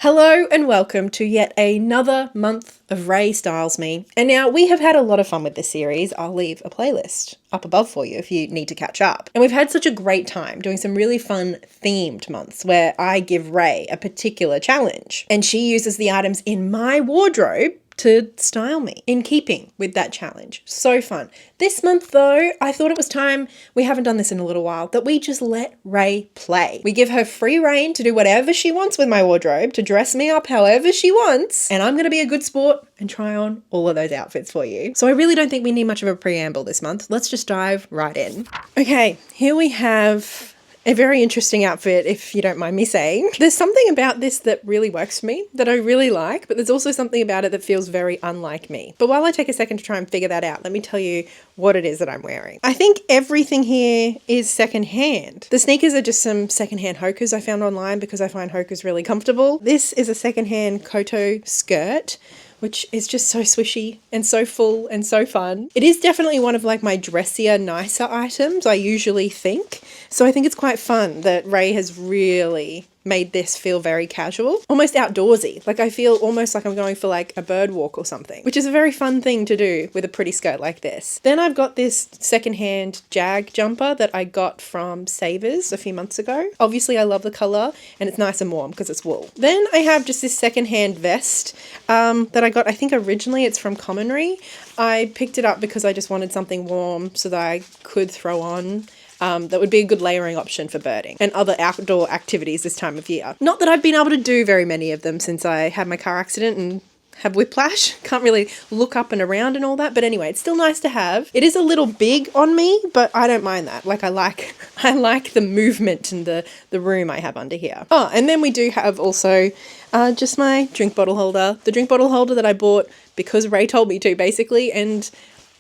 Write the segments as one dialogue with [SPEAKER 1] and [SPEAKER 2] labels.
[SPEAKER 1] Hello and welcome to yet another month of Ray Styles Me. And now we have had a lot of fun with this series. I'll leave a playlist up above for you if you need to catch up. And we've had such a great time doing some really fun themed months where I give Ray a particular challenge and she uses the items in my wardrobe to style me in keeping with that challenge. So fun. This month though, I thought it was time, we haven't done this in a little while, that we just let Ray play. We give her free reign to do whatever she wants with my wardrobe, to dress me up however she wants, and I'm gonna be a good sport and try on all of those outfits for you. So I really don't think we need much of a preamble this month. Let's just dive right in. Okay, here we have a very interesting outfit, if you don't mind me saying. There's something about this that really works for me, that I really like, but there's also something about it that feels very unlike me. But while I take a second to try and figure that out, let me tell you what it is that I'm wearing. I think everything here is secondhand. The sneakers are just some secondhand Hokas I found online because I find Hokas really comfortable. This is a secondhand Koto skirt, which is just so swishy and so full and so fun. It is definitely one of like my dressier, nicer items, I usually think. So I think it's quite fun that Ray has really made this feel very casual, almost outdoorsy. Like I feel almost like I'm going for like a bird walk or something, which is a very fun thing to do with a pretty skirt like this. Then I've got this secondhand Jag jumper that I got from Savers a few months ago. Obviously I love the color and it's nice and warm because it's wool. Then I have just this secondhand vest that I got, I think originally it's from Commonry. I picked it up because I just wanted something warm so that I could throw on. That would be a good layering option for birding and other outdoor activities this time of year. Not that I've been able to do very many of them since I had my car accident and have whiplash. Can't really look up and around and all that, but anyway, it's still nice to have. It is a little big on me, but I don't mind that. Like I like the movement and the room I have under here. Oh, and then we do have also just my drink bottle holder. The drink bottle holder that I bought because Ray told me to, basically, and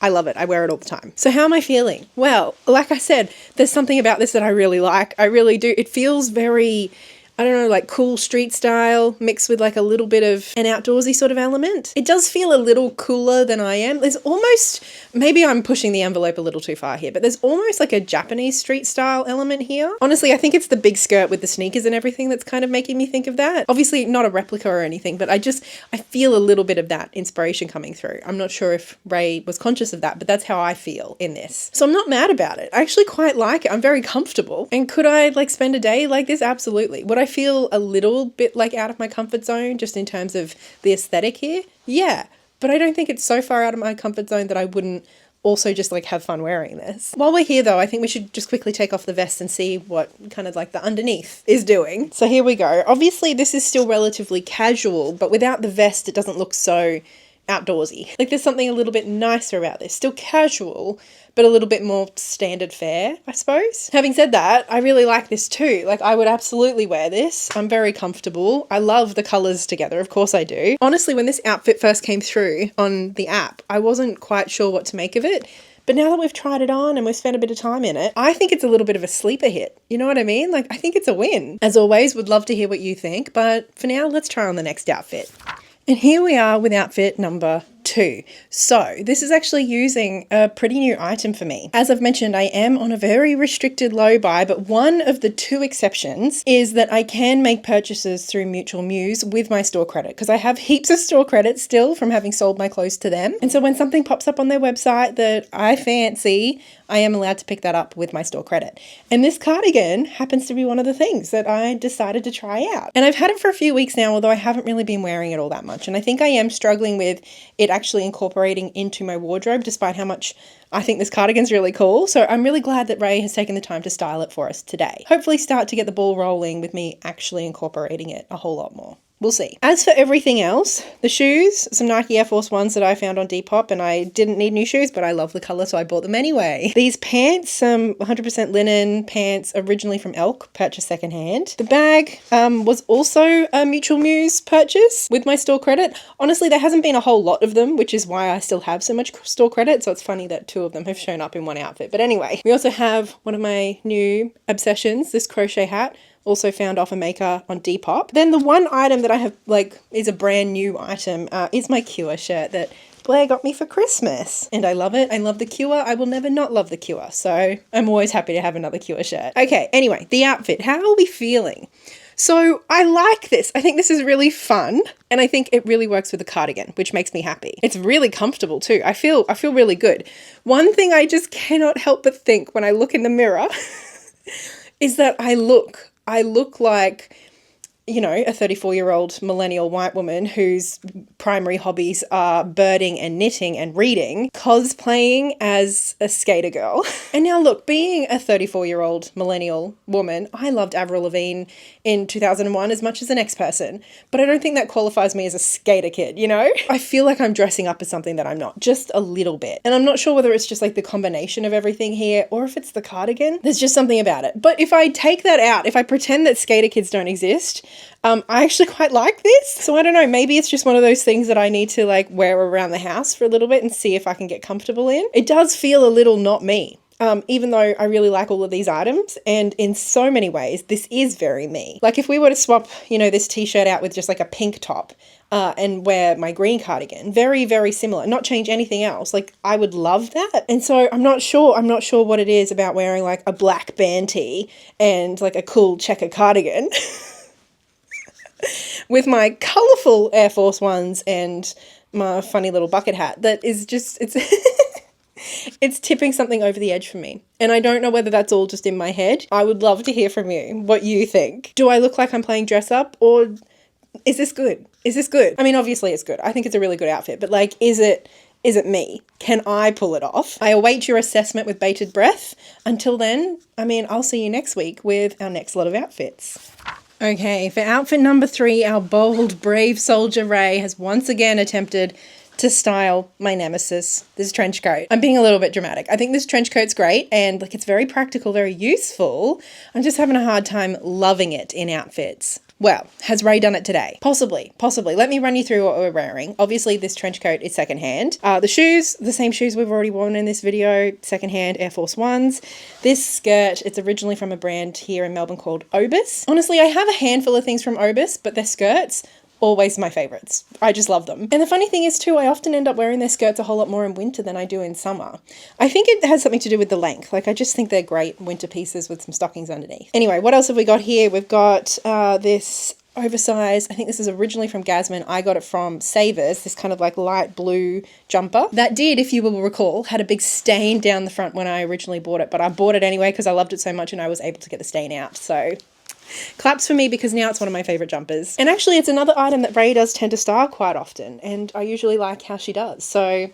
[SPEAKER 1] I love it. I wear it all the time. So how am I feeling? Well, like I said, there's something about this that I really like. I really do. It feels very, I don't know, like cool street style mixed with like a little bit of an outdoorsy sort of element. It does feel a little cooler than I am. There's almost, maybe I'm pushing the envelope a little too far here, but there's almost like a Japanese street style element here. Honestly, I think it's the big skirt with the sneakers and everything that's kind of making me think of that. Obviously not a replica or anything, but I feel a little bit of that inspiration coming through. I'm not sure if Ray was conscious of that, but that's how I feel in this. So I'm not mad about it. I actually quite like it. I'm very comfortable. And could I like spend a day like this? Absolutely. Would I feel a little bit like out of my comfort zone just in terms of the aesthetic here? Yeah, but I don't think it's so far out of my comfort zone that I wouldn't also just like have fun wearing this. While we're here though, I think we should just quickly take off the vest and see what kind of like the underneath is doing. So here we go. Obviously this is still relatively casual, but without the vest it doesn't look so outdoorsy. Like there's something a little bit nicer about this. Still casual, but a little bit more standard fare, I suppose. Having said that, I really like this too. Like I would absolutely wear this. I'm very comfortable. I love the colors together. Of course I do. Honestly, when this outfit first came through on the app, I wasn't quite sure what to make of it. But now that we've tried it on and we've spent a bit of time in it, I think it's a little bit of a sleeper hit. You know what I mean? Like I think it's a win. As always, would love to hear what you think, but for now, let's try on the next outfit. And here we are with outfit number 2. So this is actually using a pretty new item for me. As I've mentioned, I am on a very restricted low buy, but one of the 2 exceptions is that I can make purchases through Mutual Muse with my store credit because I have heaps of store credit still from having sold my clothes to them. And so when something pops up on their website that I fancy, I am allowed to pick that up with my store credit. And this cardigan happens to be one of the things that I decided to try out. And I've had it for a few weeks now, although I haven't really been wearing it all that much. And I think I am struggling with it actually incorporating into my wardrobe, despite how much I think this cardigan's really cool. So I'm really glad that Ray has taken the time to style it for us today. Hopefully start to get the ball rolling with me actually incorporating it a whole lot more. We'll see. As for everything else, the shoes, some Nike Air Force Ones that I found on Depop, and I didn't need new shoes, but I love the color, so I bought them anyway. These pants, some 100% linen pants, originally from Elk, purchased secondhand. The bag was also a Mutual Muse purchase with my store credit. Honestly, there hasn't been a whole lot of them, which is why I still have so much store credit, so it's funny that 2 of them have shown up in one outfit. But anyway, we also have one of my new obsessions, this crochet hat, also found off a maker on Depop. Then the one item that I have like is a brand new item is my Cure shirt that Blair got me for Christmas. And I love it. I love the Cure. I will never not love the Cure. So I'm always happy to have another Cure shirt. Okay, anyway, the outfit. How are we feeling? So I like this. I think this is really fun. And I think it really works with the cardigan, which makes me happy. It's really comfortable too. I feel really good. One thing I just cannot help but think when I look in the mirror is that I look like, you know, a 34-year-old millennial white woman whose primary hobbies are birding and knitting and reading, cosplaying as a skater girl. And now look, being a 34-year-old millennial woman, I loved Avril Lavigne in 2001 as much as the next person, but I don't think that qualifies me as a skater kid, you know? I feel like I'm dressing up as something that I'm not, just a little bit. And I'm not sure whether it's just like the combination of everything here or if it's the cardigan. There's just something about it. But if I take that out, if I pretend that skater kids don't exist, I actually quite like this. So I don't know, maybe it's just one of those things that I need to like wear around the house for a little bit and see if I can get comfortable in. It does feel a little not me. Even though I really like all of these items, and in so many ways, this is very me. Like if we were to swap, you know, this t-shirt out with just like a pink top and wear my green cardigan, very, very similar, not change anything else. Like I would love that. And so I'm not sure what it is about wearing like a black band tee and like a cool checker cardigan with my colourful Air Force Ones and my funny little bucket hat that is just, it's tipping something over the edge for me. And I don't know whether that's all just in my head. I would love to hear from you what you think. Do I look like I'm playing dress up, or is this good? Is this good? I mean, obviously it's good. I think it's a really good outfit, but like, is it me? Can I pull it off? I await your assessment with bated breath. Until then, I mean, I'll see you next week with our next lot of outfits. Okay, for outfit number 3, our bold, brave soldier Ray has once again attempted to style my nemesis, this trench coat. I'm being a little bit dramatic. I think this trench coat's great and like it's very practical, very useful. I'm just having a hard time loving it in outfits. Well, has Ray done it today? Possibly. Let me run you through what we're wearing. Obviously, this trench coat is secondhand. The shoes, the same shoes we've already worn in this video, secondhand Air Force Ones. This skirt, it's originally from a brand here in Melbourne called Obus. Honestly, I have a handful of things from Obus, but their skirts, always my favorites. I just love them. And the funny thing is too, I often end up wearing their skirts a whole lot more in winter than I do in summer. I think it has something to do with the length. Like I just think they're great winter pieces with some stockings underneath. Anyway, what else have we got here? We've got this oversized, I think this is originally from Gasman. I got it from Savers, this kind of like light blue jumper. That did, if you will recall, had a big stain down the front when I originally bought it, but I bought it anyway because I loved it so much and I was able to get the stain out. So claps for me because now it's one of my favorite jumpers. And actually it's another item that Ray does tend to style quite often, and I usually like how she does. So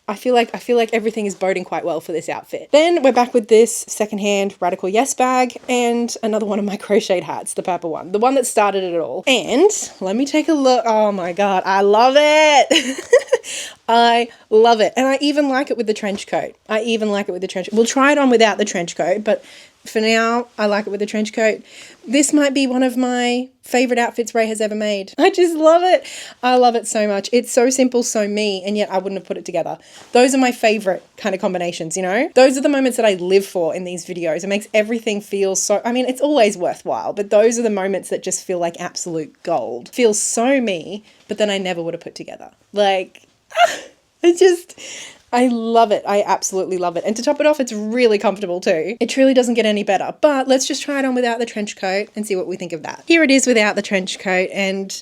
[SPEAKER 1] I feel like everything is boding quite well for this outfit. Then we're back with this secondhand Radical Yes bag and another one of my crocheted hats, the purple one, the one that started it all. And let me take a look. Oh my God, I love it. I love it. And I even like it with the trench coat. We'll try it on without the trench coat, but for now, I like it with the trench coat. This might be one of my favorite outfits Ray has ever made. I just love it. I love it so much. It's so simple, so me, and yet I wouldn't have put it together. Those are my favorite kind of combinations, you know? Those are the moments that I live for in these videos. It makes everything feel so, I mean, it's always worthwhile, but those are the moments that just feel like absolute gold. Feels so me, but then I never would have put together. Like, I love it. I absolutely love it. And to top it off, it's really comfortable too. It truly doesn't get any better, but let's just try it on without the trench coat and see what we think of that. Here it is without the trench coat, and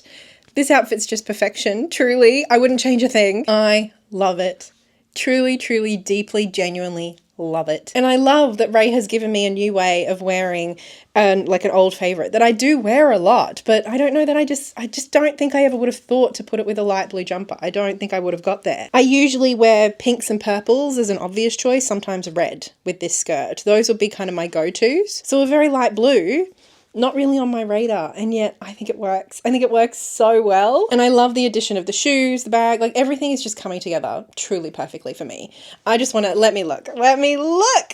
[SPEAKER 1] this outfit's just perfection. Truly, I wouldn't change a thing. I love it. Truly, truly, deeply, genuinely love it. And I love that Ray has given me a new way of wearing like an old favorite that I do wear a lot, but I don't know that I just don't think I ever would have thought to put it with a light blue jumper. I don't think I would have got there. I usually wear pinks and purples as an obvious choice, sometimes red with this skirt. Those would be kind of my go-tos. So a very light blue, not really on my radar, and yet I think it works. I think it works so well. And I love the addition of the shoes, the bag, like everything is just coming together truly perfectly for me. I just want to, let me look.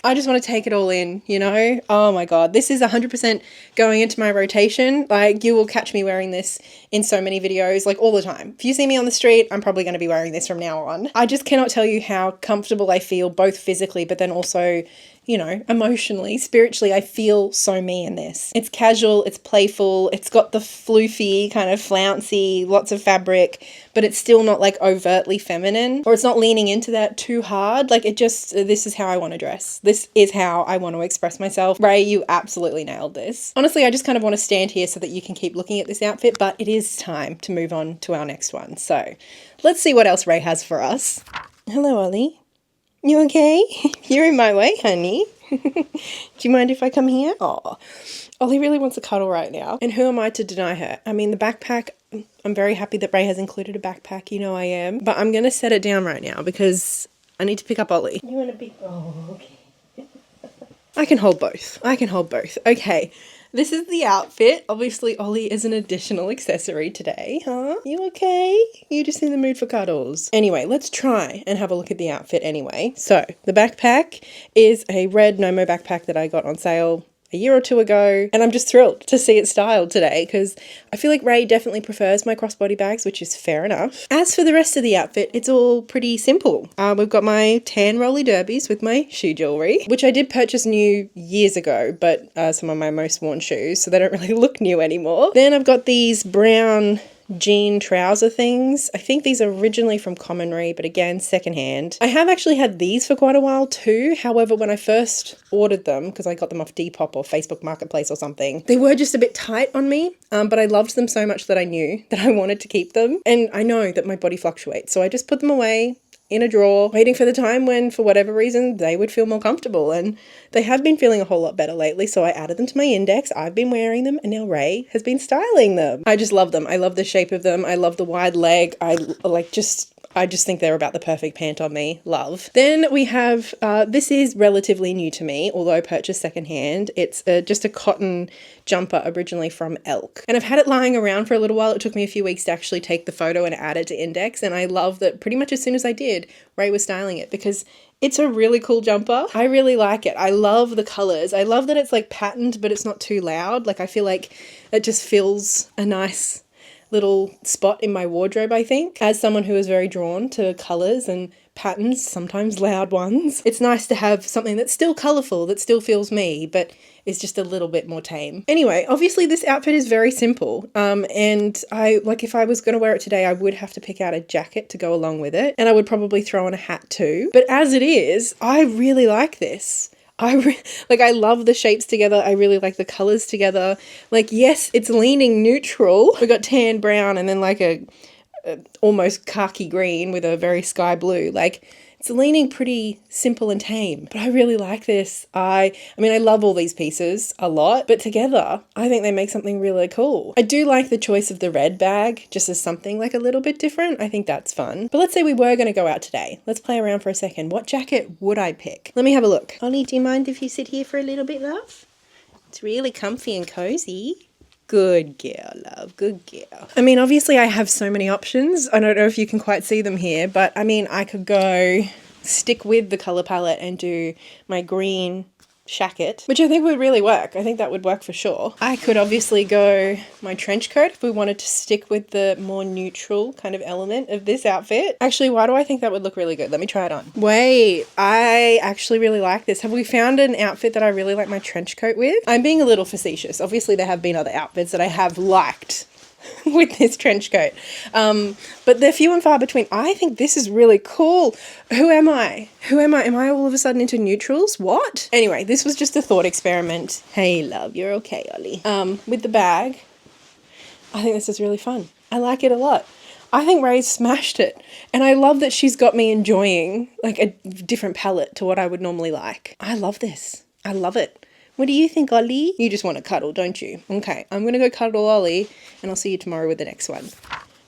[SPEAKER 1] I just want to take it all in, you know? Oh my God, this is 100% going into my rotation. Like you will catch me wearing this in so many videos, like all the time. If you see me on the street, I'm probably going to be wearing this from now on. I just cannot tell you how comfortable I feel, both physically, but then also, you know, emotionally, spiritually, I feel so me in this. It's casual, it's playful, it's got the floofy, kind of flouncy, lots of fabric, but it's still not like overtly feminine, or it's not leaning into that too hard. Like, it just, this is how I want to dress. This is how I want to express myself. Ray, you absolutely nailed this. Honestly, I just kind of want to stand here so that you can keep looking at this outfit, but it is time to move on to our next one. So let's see what else Ray has for us. Hello, Ollie. You okay? You're in my way, honey. Do you mind if I come here? Oh, Ollie really wants a cuddle right now. And who am I to deny her? I mean, the backpack, I'm very happy that Ray has included a backpack. You know I am. But I'm going to set it down right now because I need to pick up Ollie. You want a big... Oh, okay. I can hold both. I can hold both. Okay. This is the outfit. Obviously, Ollie is an additional accessory today, huh? You okay? You just in the mood for cuddles. Anyway, let's try and have a look at the outfit anyway. So, the backpack is a red Nomo backpack that I got on sale a year or two ago, and I'm just thrilled to see it styled today because I feel like Ray definitely prefers my crossbody bags, which is fair enough. As for the rest of the outfit, it's all pretty simple. We've got my tan rolly derbies with my shoe jewelry, which I did purchase new years ago, but some of my most worn shoes, so they don't really look new anymore. Then I've got these brown jean trouser things. I think these are originally from Commonry, but again, secondhand. I have actually had these for quite a while too. However, when I first ordered them, because I got them off Depop or Facebook Marketplace or something, they were just a bit tight on me, but I loved them so much that I knew that I wanted to keep them. And I know that my body fluctuates, so I just put them away in a drawer, waiting for the time when, for whatever reason, they would feel more comfortable. And they have been feeling a whole lot better lately, so I added them to my index. I've been wearing them, and now Ray has been styling them. I just love them. I love the shape of them. I love the wide leg. I just think they're about the perfect pant on me. Love. Then we have, this is relatively new to me, although purchased secondhand. It's just a cotton jumper originally from Elk. And I've had it lying around for a little while. It took me a few weeks to actually take the photo and add it to index. And I love that pretty much as soon as I did, Ray was styling it because it's a really cool jumper. I really like it. I love the colors. I love that it's like patterned, but it's not too loud. Like, I feel like it just fills a nice little spot in my wardrobe, I think. As someone who is very drawn to colours and patterns, sometimes loud ones, it's nice to have something that's still colourful, that still feels me, but is just a little bit more tame. Anyway, obviously this outfit is very simple, and if I was going to wear it today, I would have to pick out a jacket to go along with it, and I would probably throw on a hat too. But as it is, I really like this. I love the shapes together. I really like the colors together. Like, yes, it's leaning neutral. We got tan, brown, and then like a almost khaki green with a very sky blue. Like, it's leaning pretty simple and tame, but I really like this. I mean, I love all these pieces a lot, but together, I think they make something really cool. I do like the choice of the red bag, just as something like a little bit different. I think that's fun. But let's say we were going to go out today. Let's play around for a second. What jacket would I pick? Let me have a look. Ollie, do you mind if you sit here for a little bit, love? It's really comfy and cozy. Good girl, love. Good girl. I mean, obviously I have so many options. I don't know if you can quite see them here, but I mean, I could go stick with the color palette and do my green shacket, which I think would really work. I think that would work for sure. I could obviously go my trench coat if we wanted to stick with the more neutral kind of element of this outfit. Actually, why do I think that would look really good? Let me try it on. Wait, I actually really like this. Have we found an outfit that I really like my trench coat with? I'm being a little facetious. Obviously, there have been other outfits that I have liked with this trench coat, but they're few and far between. I think this is really cool. Who am I? Am I all of a sudden into neutrals? What? Anyway, this was just a thought experiment. Hey love, you're okay, Ollie. With the bag, I think this is really fun. I like it a lot. I think Ray's smashed it, and I love that she's got me enjoying like a different palette to what I would normally like. I love this. I love it. What do you think, Ollie? You just want to cuddle, don't you? Okay, I'm going to go cuddle Ollie, and I'll see you tomorrow with the next one.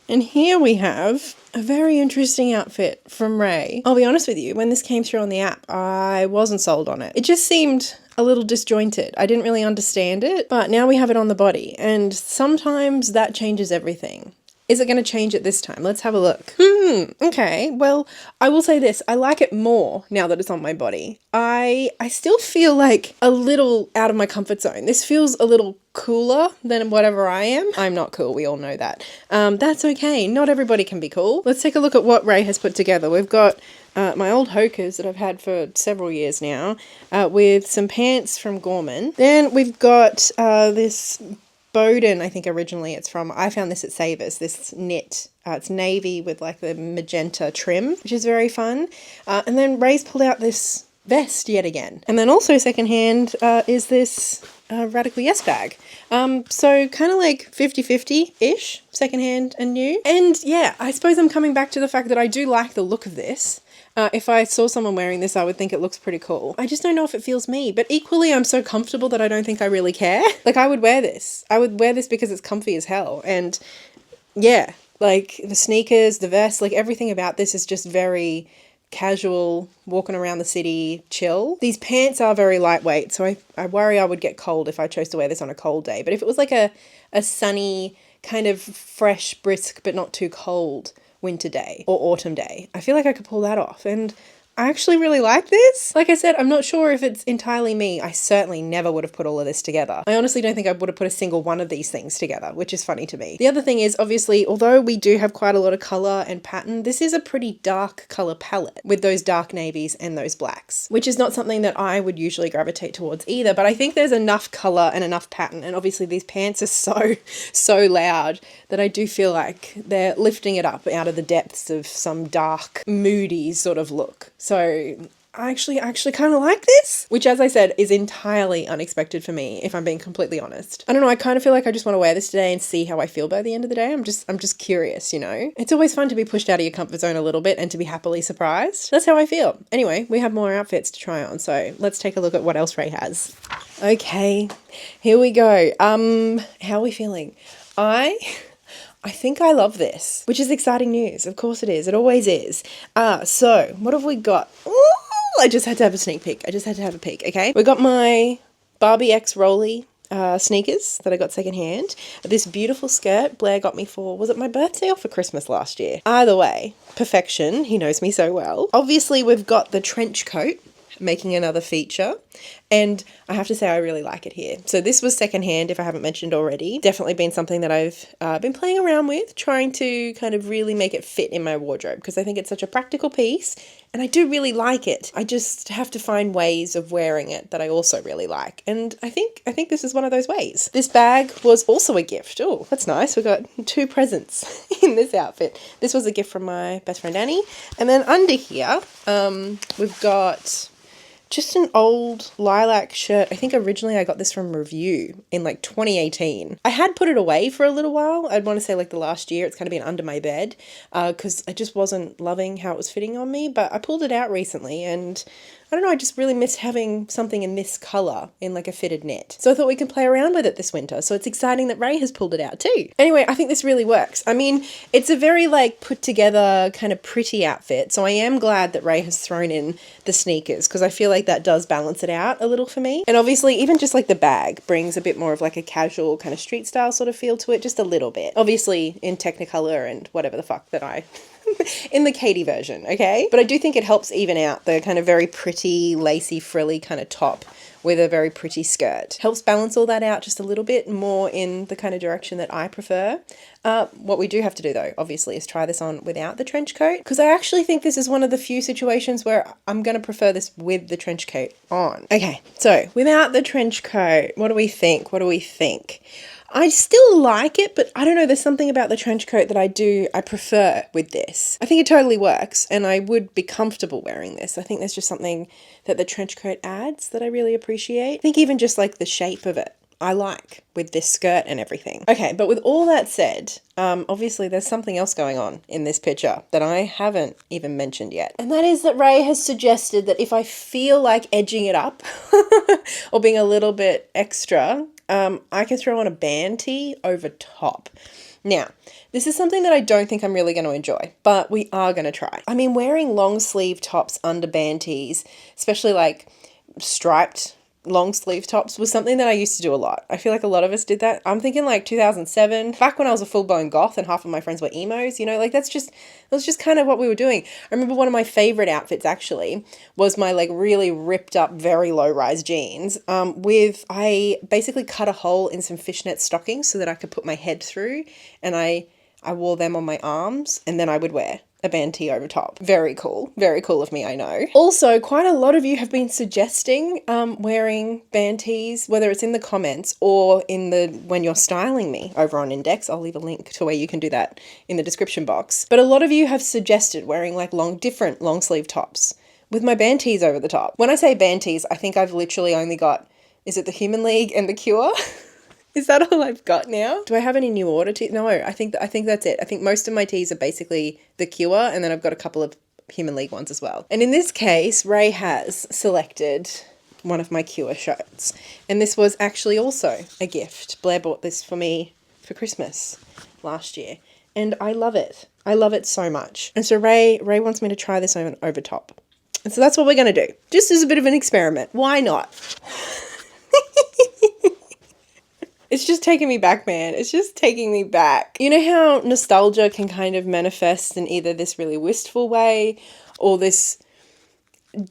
[SPEAKER 1] And here we have a very interesting outfit from Ray. I'll be honest with you, when this came through on the app, I wasn't sold on it. It just seemed a little disjointed. I didn't really understand it, but now we have it on the body, and sometimes that changes everything. Is it going to change it this time? Let's have a look. Okay. Well, I will say this. I like it more now that it's on my body. I still feel like a little out of my comfort zone. This feels a little cooler than whatever I am. I'm not cool. We all know that. That's okay. Not everybody can be cool. Let's take a look at what Ray has put together. We've got my old Hokers that I've had for several years now, with some pants from Gorman. Then we've got this Bowden, I think originally it's from. I found this at Savers, this knit. It's navy with like the magenta trim, which is very fun. And then Ray's pulled out this vest yet again. And then also secondhand is this Radical Yes bag. So kind of like 50-50-ish, secondhand and new. And yeah, I suppose I'm coming back to the fact that I do like the look of this. If I saw someone wearing this, I would think it looks pretty cool. I just don't know if it feels me, but equally I'm so comfortable that I don't think I really care. Like I would wear this. I would wear this because it's comfy as hell. And yeah, like the sneakers, the vest, like everything about this is just very casual, walking around the city, chill. These pants are very lightweight, so I worry I would get cold if I chose to wear this on a cold day. But if it was like a sunny, kind of fresh, brisk, but not too cold winter day or autumn day, I feel like I could pull that off. And I actually really like this. Like I said, I'm not sure if it's entirely me. I certainly never would have put all of this together. I honestly don't think I would have put a single one of these things together, which is funny to me. The other thing is, obviously, although we do have quite a lot of color and pattern, this is a pretty dark color palette with those dark navies and those blacks, which is not something that I would usually gravitate towards either. But I think there's enough color and enough pattern. And obviously these pants are so loud that I do feel like they're lifting it up out of the depths of some dark, moody sort of look. So I actually kind of like this, which, as I said, is entirely unexpected for me, if I'm being completely honest. I don't know, I kind of feel like I just want to wear this today and see how I feel by the end of the day. I'm just curious, you know? It's always fun to be pushed out of your comfort zone a little bit and to be happily surprised. That's how I feel. Anyway, we have more outfits to try on, so let's take a look at what else Ray has. Okay, here we go. How are we feeling? I think I love this, which is exciting news. Of course it is. It always is. So what have we got? Ooh, I just had to have a sneak peek. I just had to have a peek, okay? We got my Barbie X Rolly sneakers that I got secondhand. This beautiful skirt Blair got me for, was it my birthday or for Christmas last year? Either way, perfection. He knows me so well. Obviously, we've got the trench coat making another feature, and I have to say I really like it here. So this was secondhand, if I haven't mentioned already. Definitely been something that I've been playing around with, trying to kind of really make it fit in my wardrobe, because I think it's such a practical piece and I do really like it. I just have to find ways of wearing it that I also really like, and I think this is one of those ways. This bag was also a gift. Oh, that's nice. We got 2 presents in this outfit. This was a gift from my best friend Annie, and then under here we've got just an old lilac shirt. I think originally I got this from Review in like 2018. I had put it away for a little while. I'd want to say like the last year. It's kind of been under my bed because I just wasn't loving how it was fitting on me. But I pulled it out recently and I don't know, I just really missed having something in this colour in like a fitted knit. So I thought we could play around with it this winter. So it's exciting that Ray has pulled it out too. Anyway, I think this really works. I mean, it's a very like put together kind of pretty outfit. So I am glad that Ray has thrown in the sneakers because I feel like that does balance it out a little for me. And obviously even just like the bag brings a bit more of like a casual kind of street style sort of feel to it, just a little bit. Obviously in Technicolor and whatever the fuck that I... in the Katey version, okay? But I do think it helps even out the kind of very pretty, lacy, frilly kind of top with a very pretty skirt. Helps balance all that out just a little bit more in the kind of direction that I prefer. What we do have to do though, obviously, is try this on without the trench coat, because I actually think this is one of the few situations where I'm going to prefer this with the trench coat on. Okay, so without the trench coat, what do we think? What do we think? I still like it, but I don't know, there's something about the trench coat that I prefer with this. I think it totally works and I would be comfortable wearing this. I think there's just something that the trench coat adds that I really appreciate. I think even just like the shape of it, I like with this skirt and everything. Okay, but with all that said, obviously there's something else going on in this picture that I haven't even mentioned yet. And that is that Ray has suggested that if I feel like edging it up or being a little bit extra, I can throw on a band tee over top. Now, this is something that I don't think I'm really going to enjoy, but we are going to try. I mean, wearing long sleeve tops under band tees, especially like striped long sleeve tops was something that I used to do a lot. I feel like a lot of us did that. I'm thinking like 2007, back when I was a full-blown goth and half of my friends were emos, you know, like that was just kind of what we were doing. I remember one of my favorite outfits actually was my like really ripped up, very low-rise jeans I basically cut a hole in some fishnet stockings so that I could put my head through, and I wore them on my arms, and then I would wear a band tee over top. Very cool. Very cool of me, I know. Also, quite a lot of you have been suggesting wearing band tees, whether it's in the comments or when you're styling me over on Indyx. I'll leave a link to where you can do that in the description box. But a lot of you have suggested wearing like different long sleeve tops with my band tees over the top. When I say band tees, I think I've literally only got, is it the Human League and the Cure? Is that all I've got now? Do I have any New Order tees? No, I think that's it. I think most of my tees are basically the Cure, and then I've got a couple of Human League ones as well. And in this case, Ray has selected one of my Cure shirts. And this was actually also a gift. Blair bought this for me for Christmas last year. And I love it. I love it so much. And so Ray wants me to try this on over top. And so that's what we're going to do. Just as a bit of an experiment. Why not? It's just taking me back, man. It's just taking me back. You know how nostalgia can kind of manifest in either this really wistful way or this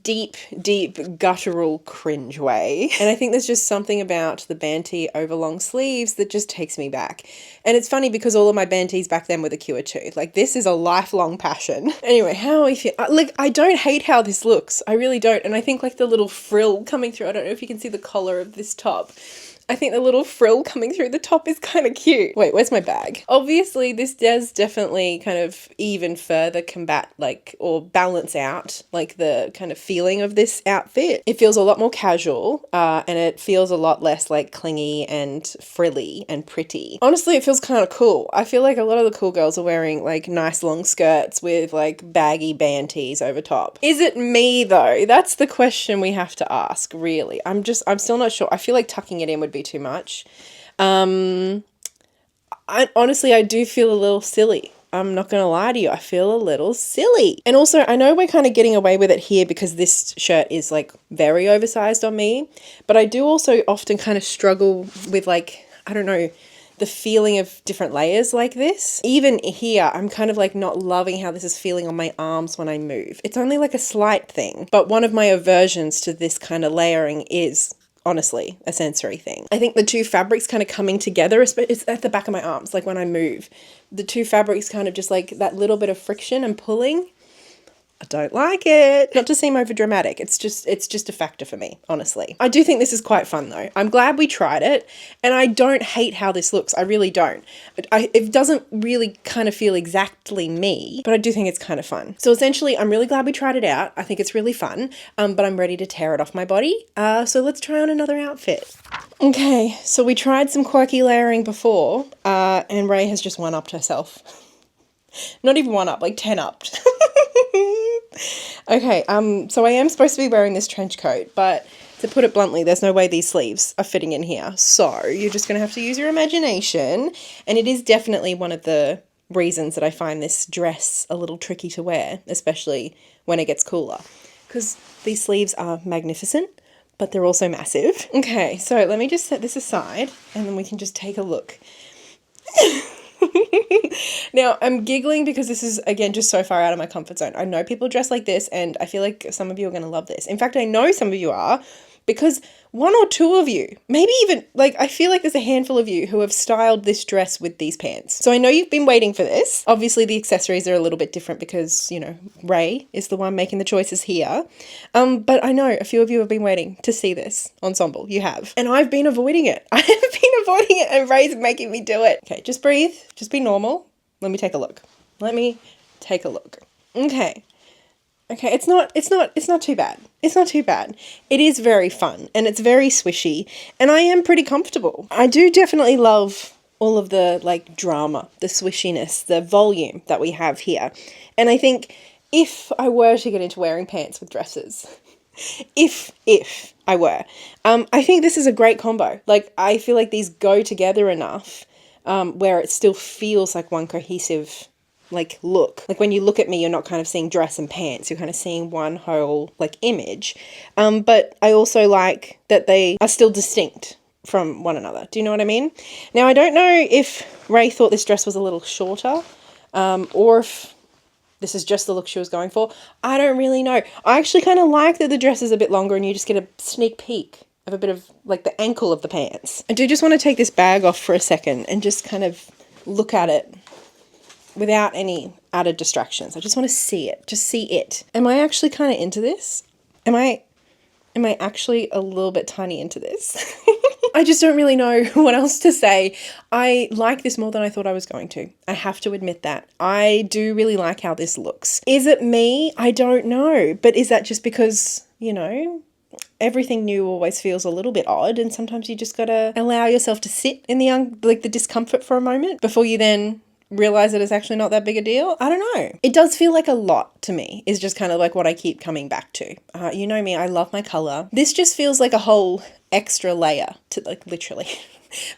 [SPEAKER 1] deep, deep guttural cringe way. And I think there's just something about the band tee over long sleeves that just takes me back. And it's funny because all of my band tees back then were the Cure too. Like, this is a lifelong passion. Anyway, how I feel, like, I don't hate how this looks. I really don't. And I think like the little frill coming through, I don't know if you can see the collar of this top. I think the little frill coming through the top is kind of cute. Wait, where's my bag? Obviously, this does definitely kind of even further combat, like, or balance out, like, the kind of feeling of this outfit. It feels a lot more casual, and it feels a lot less, like, clingy and frilly and pretty. Honestly, it feels kind of cool. I feel like a lot of the cool girls are wearing, like, nice long skirts with, like, baggy band tees over top. Is it me, though? That's the question we have to ask, really. I'm still not sure. I feel like tucking it in would be too much. Honestly, I do feel a little silly. I'm not going to lie to you. I feel a little silly. And also, I know we're kind of getting away with it here because this shirt is like very oversized on me, but I do also often kind of struggle with, like, I don't know, the feeling of different layers like this. Even here, I'm kind of like not loving how this is feeling on my arms when I move. It's only like a slight thing, but one of my aversions to this kind of layering is honestly a sensory thing. I think the two fabrics kind of coming together, it's at the back of my arms, like when I move, the two fabrics kind of just like that little bit of friction and pulling. I don't like it. Not to seem over dramatic. It's just a factor for me, honestly. I do think this is quite fun though. I'm glad we tried it, and I don't hate how this looks. I really don't. It doesn't really kind of feel exactly me, but I do think it's kind of fun. So essentially, I'm really glad we tried it out. I think it's really fun, but I'm ready to tear it off my body. So let's try on another outfit. Okay, so we tried some quirky layering before, and Ray has just one-upped herself. Not even one-up, like 10-upped. Okay, so I am supposed to be wearing this trench coat, but to put it bluntly, there's no way these sleeves are fitting in here. So you're just going to have to use your imagination. And it is definitely one of the reasons that I find this dress a little tricky to wear, especially when it gets cooler. Because these sleeves are magnificent, but they're also massive. Okay, so let me just set this aside and then we can just take a look. Now, I'm giggling because this is, again, just so far out of my comfort zone. I know people dress like this, and I feel like some of you are going to love this. In fact, I know some of you are, because one or two of you, maybe even, like, I feel like there's a handful of you who have styled this dress with these pants. So I know you've been waiting for this. Obviously, the accessories are a little bit different because, you know, Ray is the one making the choices here. But I know a few of you have been waiting to see this ensemble. You have. And I've been avoiding it. I have been avoiding it, and Ray's making me do it. Okay, just breathe. Just be normal. Let me take a look. Okay. Okay, it's not too bad. It's not too bad. It is very fun, and it's very swishy, and I am pretty comfortable. I do definitely love all of the, like, drama, the swishiness, the volume that we have here. And I think if I were to get into wearing pants with dresses, if I were, I think this is a great combo. Like, I feel like these go together enough where it still feels like one cohesive like look. Like when you look at me, you're not kind of seeing dress and pants, you're kind of seeing one whole like image. But I also like that they are still distinct from one another. Do you know what I mean? Now, I don't know if Ray thought this dress was a little shorter, or if this is just the look she was going for. I don't really know. I actually kind of like that the dress is a bit longer and you just get a sneak peek of a bit of like the ankle of the pants. I do just want to take this bag off for a second and just kind of look at it without any added distractions. I just want to see it. Just see it. Am I actually kind of into this? Am I actually a little bit tiny into this? I just don't really know what else to say. I like this more than I thought I was going to. I have to admit that. I do really like how this looks. Is it me? I don't know. But is that just because, you know, everything new always feels a little bit odd, and sometimes you just gotta allow yourself to sit in the discomfort for a moment before you then realize that it's actually not that big a deal? I don't know. It does feel like a lot to me, is just kind of like what I keep coming back to. You know me, I love my color. This just feels like a whole extra layer to, like, literally,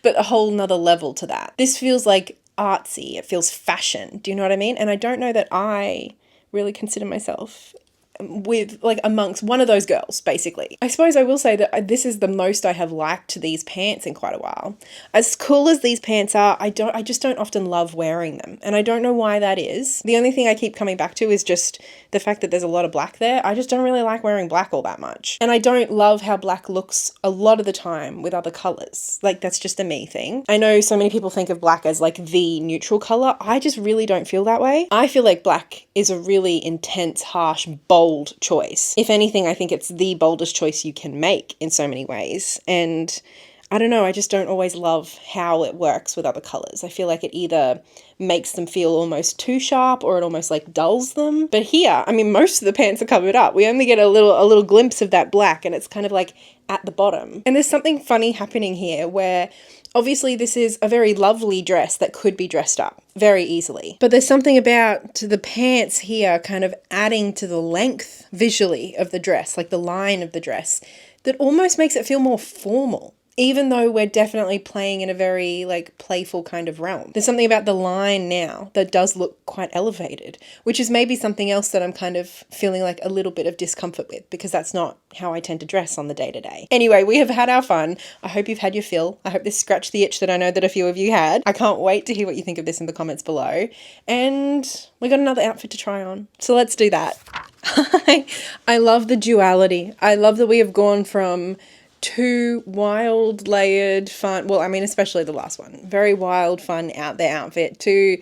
[SPEAKER 1] but a whole nother level to that. This feels like artsy. It feels fashion. Do you know what I mean? And I don't know that I really consider myself with like amongst one of those girls, basically. I suppose I will say that this is the most I have liked these pants in quite a while. As cool as these pants are, I just don't often love wearing them, and I don't know why that is. The only thing I keep coming back to is just the fact that there's a lot of black there. I just don't really like wearing black all that much, and I don't love how black looks a lot of the time with other colors. Like, that's just a me thing. I know so many people think of black as like the neutral color. I just really don't feel that way. I feel like black is a really intense, harsh, bold choice. If anything, I think it's the boldest choice you can make in so many ways. And I don't know, I just don't always love how it works with other colors. I feel like it either makes them feel almost too sharp or it almost like dulls them. But here, I mean, most of the pants are covered up. We only get a little glimpse of that black, and it's kind of like at the bottom. And there's something funny happening here where obviously this is a very lovely dress that could be dressed up very easily. But there's something about the pants here kind of adding to the length visually of the dress, like the line of the dress, that almost makes it feel more formal. Even though we're definitely playing in a very like playful kind of realm. There's something about the line now that does look quite elevated, which is maybe something else that I'm kind of feeling like a little bit of discomfort with, because that's not how I tend to dress on the day-to-day. Anyway, we have had our fun. I hope you've had your fill. I hope this scratched the itch that I know that a few of you had. I can't wait to hear what you think of this in the comments below. And we got another outfit to try on. So let's do that. I love the duality. I love that we have gone from two wild, layered, fun, well, I mean, especially the last one, very wild, fun, out there outfit, to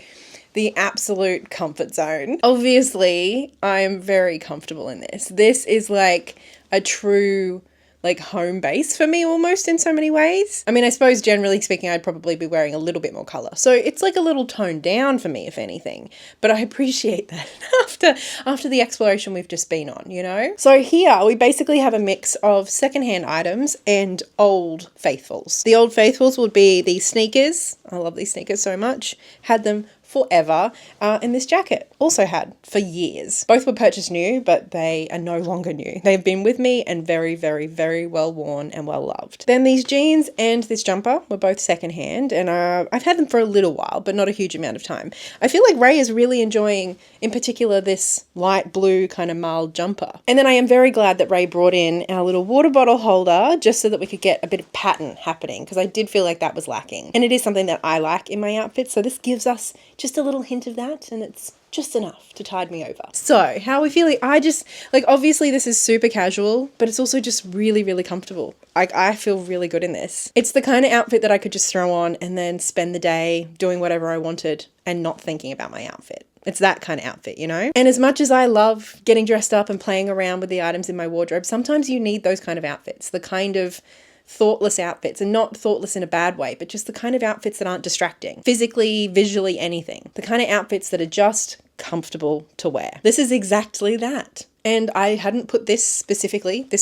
[SPEAKER 1] the absolute comfort zone. Obviously, I am very comfortable in this. This is like a true like home base for me almost in so many ways. I mean, I suppose generally speaking, I'd probably be wearing a little bit more color. So it's like a little toned down for me, if anything, but I appreciate that after the exploration we've just been on, you know? So here we basically have a mix of secondhand items and old faithfuls. The old faithfuls would be these sneakers. I love these sneakers so much. Had them forever, and this jacket also had for years. Both were purchased new, but they are no longer new. They've been with me and very, very, very well worn and well loved. Then these jeans and this jumper were both secondhand, and I've had them for a little while, but not a huge amount of time. I feel like Ray is really enjoying, in particular, this light blue kind of mild jumper. And then I am very glad that Ray brought in our little water bottle holder just so that we could get a bit of pattern happening, because I did feel like that was lacking. And it is something that I like in my outfits, so this gives us just a little hint of that, and it's just enough to tide me over. So, how are we feeling? I just, like, obviously this is super casual, but it's also just really, really comfortable. Like, I feel really good in this. It's the kind of outfit that I could just throw on and then spend the day doing whatever I wanted and not thinking about my outfit. It's that kind of outfit, you know? And as much as I love getting dressed up and playing around with the items in my wardrobe, sometimes you need those kind of outfits, the kind of thoughtless outfits, and not thoughtless in a bad way, but just the kind of outfits that aren't distracting, physically, visually, anything. The kind of outfits that are just comfortable to wear. This is exactly that. And I hadn't put this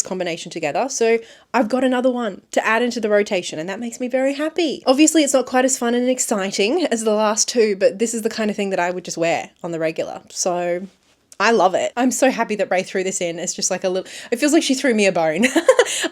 [SPEAKER 1] combination together, so I've got another one to add into the rotation, and that makes me very happy. Obviously, it's not quite as fun and exciting as the last two, but this is the kind of thing that I would just wear on the regular. So I love it. I'm so happy that Ray threw this in. It's just like a little, it feels like she threw me a bone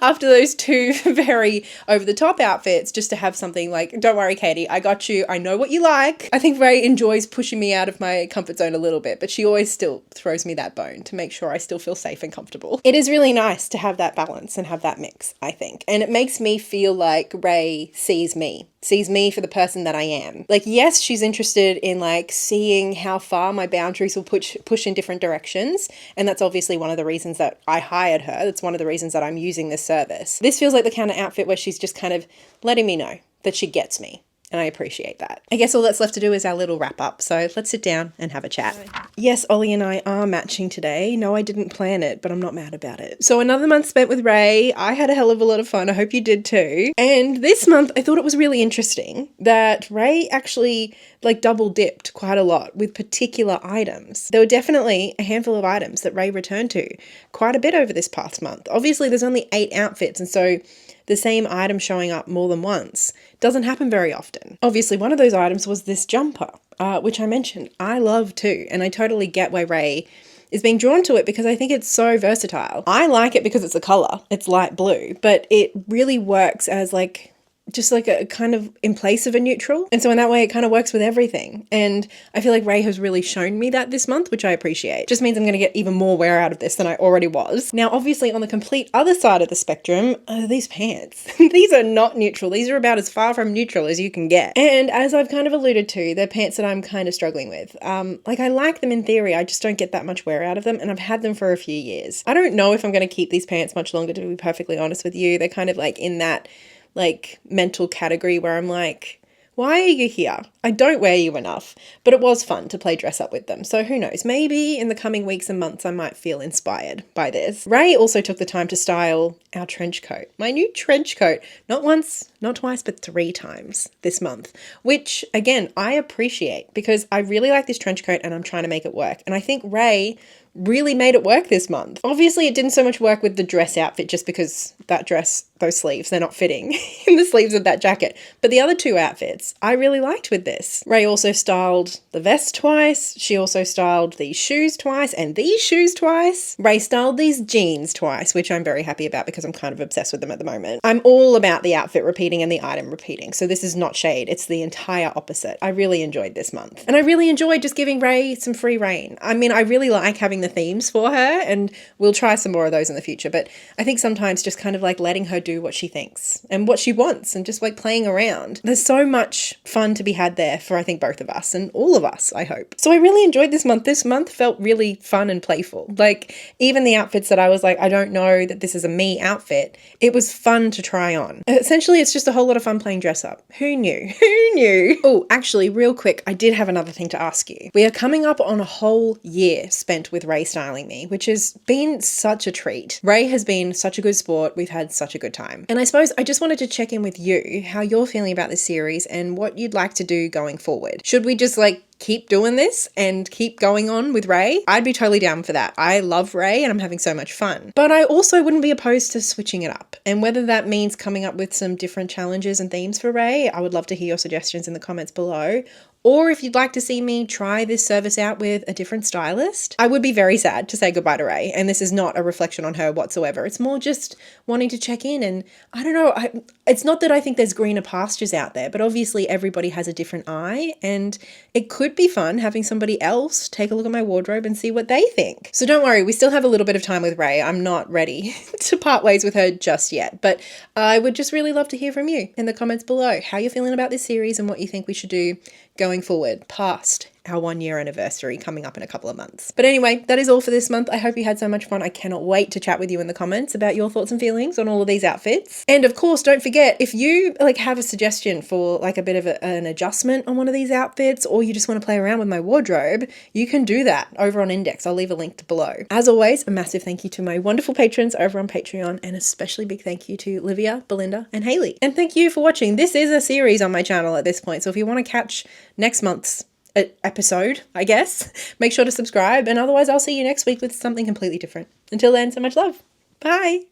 [SPEAKER 1] after those two very over the top outfits, just to have something like, don't worry, Katey, I got you. I know what you like. I think Ray enjoys pushing me out of my comfort zone a little bit, but she always still throws me that bone to make sure I still feel safe and comfortable. It is really nice to have that balance and have that mix, I think. And it makes me feel like Ray sees me for the person that I am. Like, yes, she's interested in like seeing how far my boundaries will push in different directions. And that's obviously one of the reasons that I hired her. That's one of the reasons that I'm using this service. This feels like the kind of outfit where she's just kind of letting me know that she gets me. And I appreciate that. I guess all that's left to do is our little wrap up. So let's sit down and have a chat. Yes, Ollie and I are matching today. No, I didn't plan it, but I'm not mad about it. So another month spent with Ray. I had a hell of a lot of fun. I hope you did too. And this month I thought it was really interesting that Ray actually like double dipped quite a lot with particular items. There were definitely a handful of items that Ray returned to quite a bit over this past month. Obviously there's only 8 outfits, and so the same item showing up more than once doesn't happen very often. Obviously, one of those items was this jumper, which I mentioned I love too, and I totally get why Ray is being drawn to it because I think it's so versatile. I like it because it's a color, it's light blue, but it really works as like just like a kind of in place of a neutral. And so in that way, it kind of works with everything. And I feel like Ray has really shown me that this month, which I appreciate. Just means I'm going to get even more wear out of this than I already was. Now, obviously on the complete other side of the spectrum, these pants. These are not neutral. These are about as far from neutral as you can get. And as I've kind of alluded to, they're pants that I'm kind of struggling with. Like I like them in theory, I just don't get that much wear out of them. And I've had them for a few years. I don't know if I'm going to keep these pants much longer, to be perfectly honest with you. They're kind of like in that like mental category where I'm like, why are you here? I don't wear you enough, but it was fun to play dress up with them. So who knows, maybe in the coming weeks and months, I might feel inspired by this. Ray also took the time to style our trench coat, my new trench coat, not once, not twice, but 3 times this month, which again, I appreciate because I really like this trench coat and I'm trying to make it work. And I think Ray really made it work this month. Obviously, it didn't so much work with the dress outfit just because that dress, those sleeves, they're not fitting in the sleeves of that jacket. But the other 2 outfits, I really liked with this. Ray also styled the vest twice. She also styled these shoes twice and these shoes twice. Ray styled these jeans twice, which I'm very happy about because I'm kind of obsessed with them at the moment. I'm all about the outfit repeating and the item repeating. So this is not shade. It's the entire opposite. I really enjoyed this month. And I really enjoyed just giving Ray some free reign. I mean, I really like having the themes for her and we'll try some more of those in the future. But I think sometimes just kind of like letting her do what she thinks and what she wants and just like playing around. There's so much fun to be had there for I think both of us and all of us, I hope. So I really enjoyed this month. This month felt really fun and playful. Like even the outfits that I was like, I don't know that this is a me outfit. It was fun to try on. Essentially, it's just a whole lot of fun playing dress up. Who knew? Who knew? Oh, actually, real quick, I did have another thing to ask you. We are coming up on a whole year spent with Ray styling me, which has been such a treat. Ray has been such a good sport. We've had such a good time. And I suppose I just wanted to check in with you, how you're feeling about this series and what you'd like to do going forward. Should we just like keep doing this and keep going on with Ray? I'd be totally down for that. I love Ray and I'm having so much fun. But I also wouldn't be opposed to switching it up. And whether that means coming up with some different challenges and themes for Ray, I would love to hear your suggestions in the comments below. Or if you'd like to see me try this service out with a different stylist, I would be very sad to say goodbye to Ray. And this is not a reflection on her whatsoever. It's more just wanting to check in. And I don't know, it's not that I think there's greener pastures out there, but obviously everybody has a different eye. And it could be fun having somebody else take a look at my wardrobe and see what they think. So don't worry, we still have a little bit of time with Ray. I'm not ready to part ways with her just yet. But I would just really love to hear from you in the comments below, how you're feeling about this series and what you think we should do going forward past our 1-year anniversary coming up in a couple of months. But anyway, that is all for this month. I hope you had so much fun. I cannot wait to chat with you in the comments about your thoughts and feelings on all of these outfits. And of course, don't forget, if you like have a suggestion for like a bit of an adjustment on one of these outfits, or you just want to play around with my wardrobe, you can do that over on Indyx. I'll leave a link below. As always, a massive thank you to my wonderful patrons over on Patreon, and especially big thank you to Livia, Belinda, and Haley. And thank you for watching. This is a series on my channel at this point, so if you want to catch next month's episode, I guess, make sure to subscribe, and otherwise I'll see you next week with something completely different. Until then, so much love. Bye.